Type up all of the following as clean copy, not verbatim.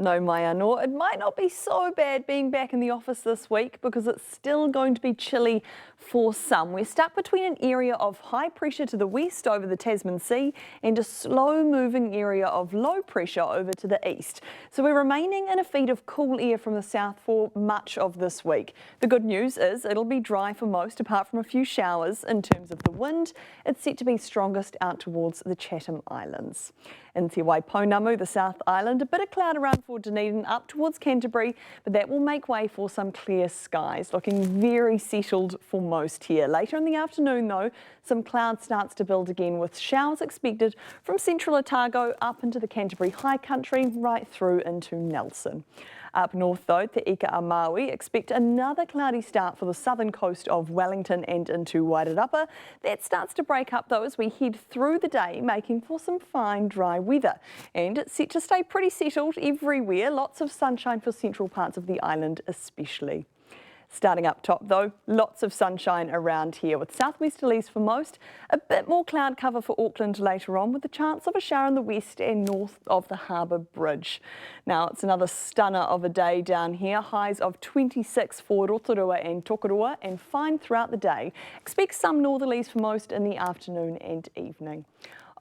No, Maya, nor it might not be so bad being back in the office this week because it's still going to be chilly for some. We're stuck between an area of high pressure to the west over the Tasman Sea and a slow moving area of low pressure over to the east. So we're remaining in a feed of cool air from the south for much of this week. The good news is it'll be dry for most apart from a few showers. In terms of the wind, it's set to be strongest out towards the Chatham Islands. In Te Waipounamu, the South Island, a bit of cloud around for Dunedin up towards Canterbury, but that will make way for some clear skies, looking very settled for most here. Later in the afternoon though, some cloud starts to build again with showers expected from central Otago up into the Canterbury High Country right through into Nelson. Up north though, Te Ika a Maui, expect another cloudy start for the southern coast of Wellington and into Wairarapa. That starts to break up though as we head through the day, making for some fine dry weather. And it's set to stay pretty settled everywhere, lots of sunshine for central parts of the island especially. Starting up top though, lots of sunshine around here with southwesterlies for most, a bit more cloud cover for Auckland later on with the chance of a shower in the west and north of the Harbour Bridge. Now it's another stunner of a day down here, highs of 26 for Rotorua and Tokorua and fine throughout the day. Expect some northerlies for most in the afternoon and evening.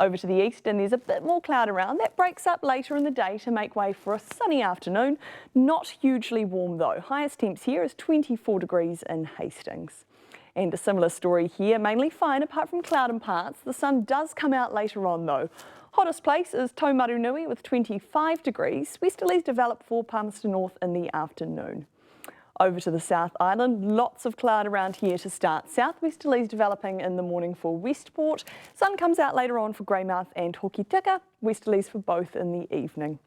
Over to the east and there's a bit more cloud around. That breaks up later in the day to make way for a sunny afternoon. Not hugely warm though. Highest temps here is 24 degrees in Hastings. And a similar story here, mainly fine apart from cloud in parts. The sun does come out later on though. Hottest place is Taumarunui with 25 degrees. Westerlies develop for Palmerston North in the afternoon. Over to the South Island, lots of cloud around here to start. Southwesterlies developing in the morning for Westport. Sun comes out later on for Greymouth and Hokitika. Westerlies for both in the evening.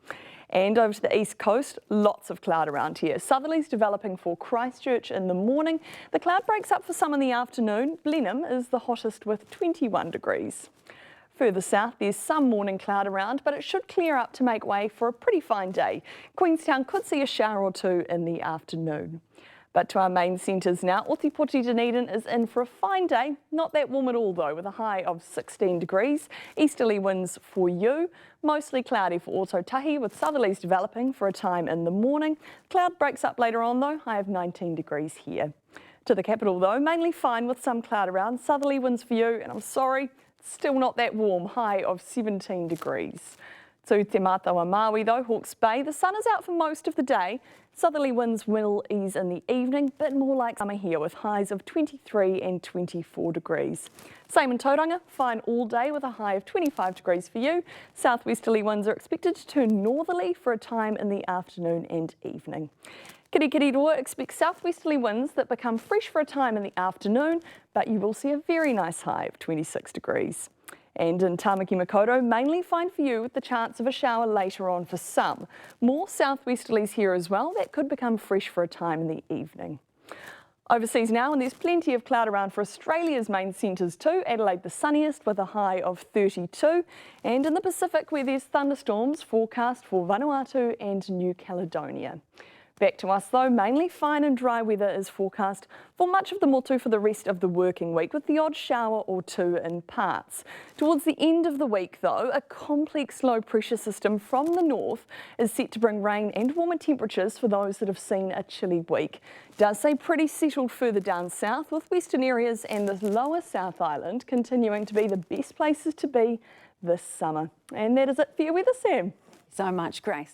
And over to the east coast, lots of cloud around here. Southerlies developing for Christchurch in the morning. The cloud breaks up for some in the afternoon. Blenheim is the hottest with 21 degrees. Further south, there's some morning cloud around, but it should clear up to make way for a pretty fine day. Queenstown could see a shower or two in the afternoon. But to our main centres now, Otipoti Dunedin is in for a fine day. Not that warm at all though, with a high of 16 degrees. Easterly winds for you. Mostly cloudy for Ōtautahi, with southerlies developing for a time in the morning. Cloud breaks up later on though, high of 19 degrees here. To the capital though, mainly fine with some cloud around. Southerly winds for you, and I'm sorry, still not that warm, high of 17 degrees. To Te Mātawa Maui though, Hawke's Bay, the sun is out for most of the day. Southerly winds will ease in the evening, but more like summer here with highs of 23 and 24 degrees. Same in Tauranga, fine all day with a high of 25 degrees for you. Southwesterly winds are expected to turn northerly for a time in the afternoon and evening. Kirikiriroa expects southwesterly winds that become fresh for a time in the afternoon, but you will see a very nice high of 26 degrees. And in Tamaki Makaurau, mainly fine for you with the chance of a shower later on for some. More southwesterlies here as well, that could become fresh for a time in the evening. Overseas now, and there's plenty of cloud around for Australia's main centres too. Adelaide the sunniest with a high of 32. And in the Pacific where there's thunderstorms forecast for Vanuatu and New Caledonia. Back to us though, mainly fine and dry weather is forecast for much of the motu for the rest of the working week with the odd shower or two in parts. Towards the end of the week though, a complex low pressure system from the north is set to bring rain and warmer temperatures for those that have seen a chilly week. Does stay pretty settled further down south with western areas and the lower South Island continuing to be the best places to be this summer. And that is it for your weather, Sam. So much, Grace.